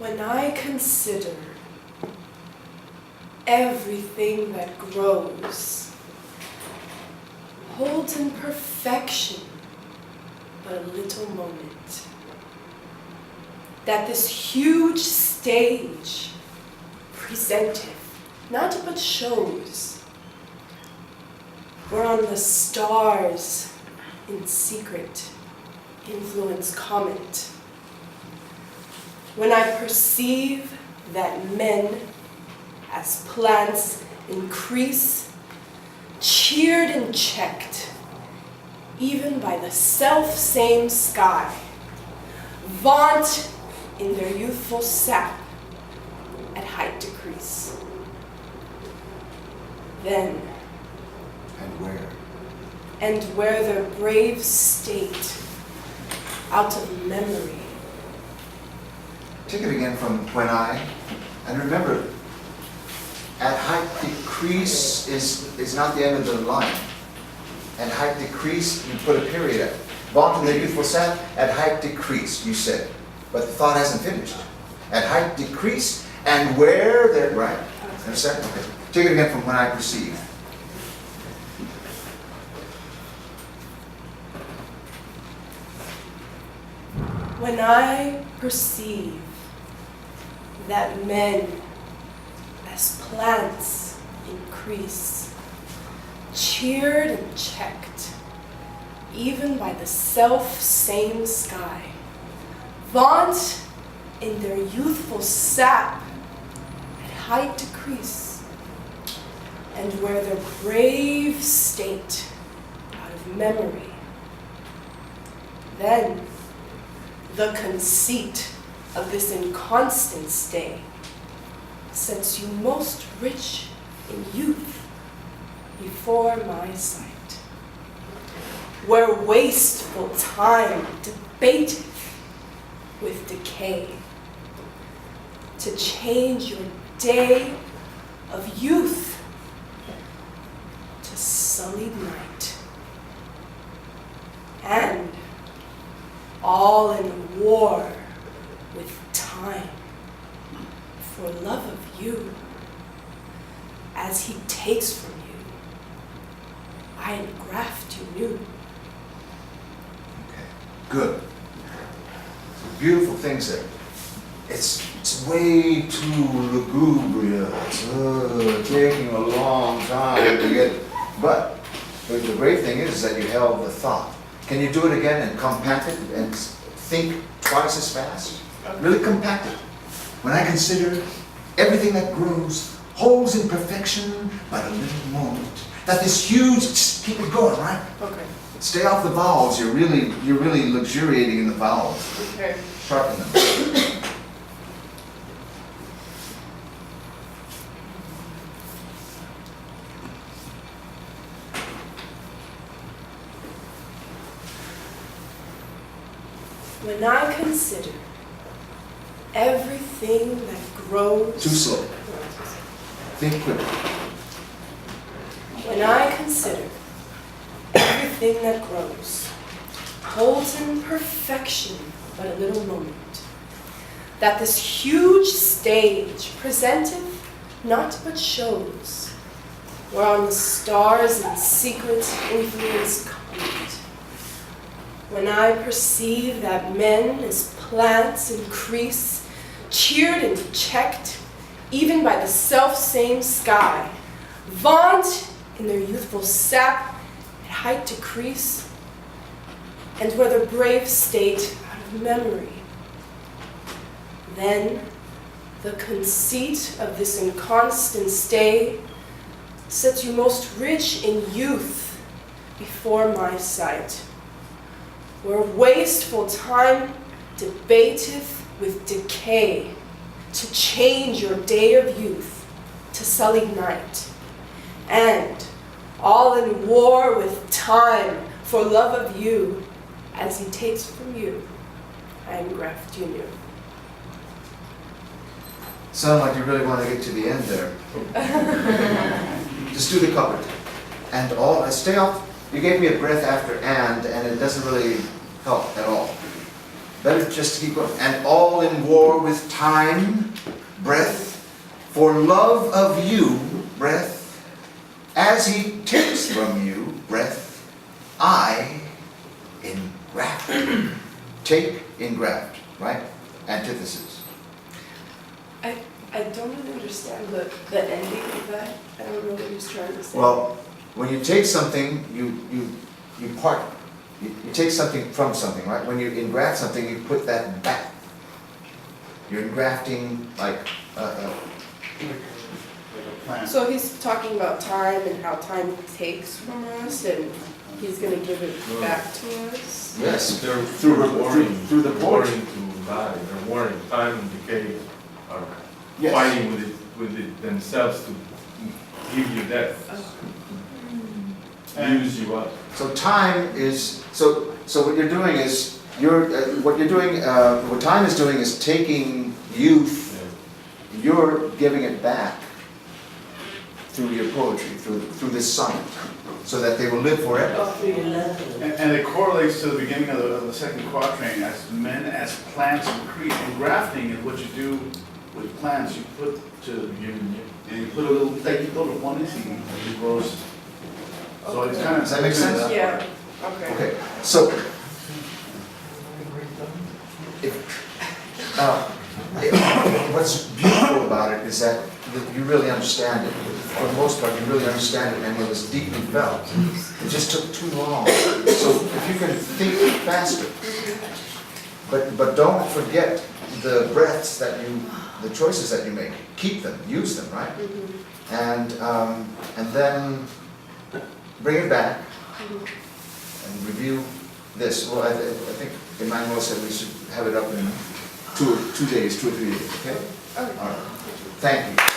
When I consider everything that grows, holds in perfection but a little moment, that this huge stage presenteth not but shows, whereon the stars in secret influence comment. When I perceive that men, as plants increase, cheered and checked, even by the self-same sky, vaunt in their youthful sap at height decrease. Then, and where their brave state, out of memory. Take it again from when I, and remember, at height decrease is not the end of the line. At height decrease, you put a period at. Vaunt in the youthful sap, at height decrease, you said. But the thought hasn't finished. At height decrease, and where they're, right? Understand? Okay. Take it again from when I perceive. When I perceive that men, as plants increase, cheered and checked, even by the self-same sky, vaunt in their youthful sap at height decrease, and where their brave state out of memory, then the conceit of this inconstant stay sets you most rich in youth before my sight, where wasteful time debateth with decay, to change your day of youth to sullied night, and all in war with time, for love of you, as he takes from you, I engraft you new. Okay, good. Beautiful things there. It's way too lugubrious, taking a long time to get, but the great thing is that you held the thought. Can you do it again and compact it and think twice as fast? Really compact it. When I consider everything that grows, holds in perfection but a little moment, that this huge, just keep it going, right? Okay. Stay off the vowels. You're really luxuriating in the vowels. Okay. Sharpen them. When I consider everything that grows... Too slow. Think quickly. When I consider everything that grows, holds in perfection but a little moment, that this huge stage presenteth not but shows, whereon the stars in secret influence comment. When I perceive that men as plants increase, cheered and checked, even by the self-same sky, vaunt in their youthful sap at height decrease, and where their brave state out of memory, then the conceit of this inconstant stay sets you most rich in youth before my sight, where wasteful time debateth with decay, to change your day of youth to sullied night, and all in war with time for love of you, as he takes from you, I engraft you new. Sound like you really want to get to the end there. Just do the couplet. And all, stay off. You gave me a breath after and it doesn't really help at all. better just to keep going. And all in war with time, breath, for love of you, breath, as he takes from you, breath, I engraft. Take, engraft, right? Antithesis. I don't really understand the ending of that. I don't know what he's trying to say. Well, when you take something, you part. You take something from something, right? When you engraft something, you put that back. You're engrafting like So he's talking about time and how time takes from us, and he's gonna give it back to us. yes, They're through the poetry. warning to die. They're warning. Time and decay are Yes. fighting with it themselves to give you death, use you up. So time is so what you're doing is what time is doing is taking youth. Yeah. You're giving it back through your poetry, through this sonnet, so that they will live forever. And it correlates to the beginning of the second quatrain, as men, as plants increase. And grafting is what you do with plants. You put and you put a little, like you throw the one in, it grows. So it's kind of. Does that make sense? Yeah, okay. Okay, so what's beautiful about it is that you really understand it. For the most part, you really understand it, and it was deeply felt. It just took too long. So if you can think faster, but don't forget the breaths the choices that you make. Keep them, use them, right? And then bring it back and review this. Well, I think Emmanuel said we should have it up in 2 days, 2 or 3 days, okay? Okay. All right. Thank you.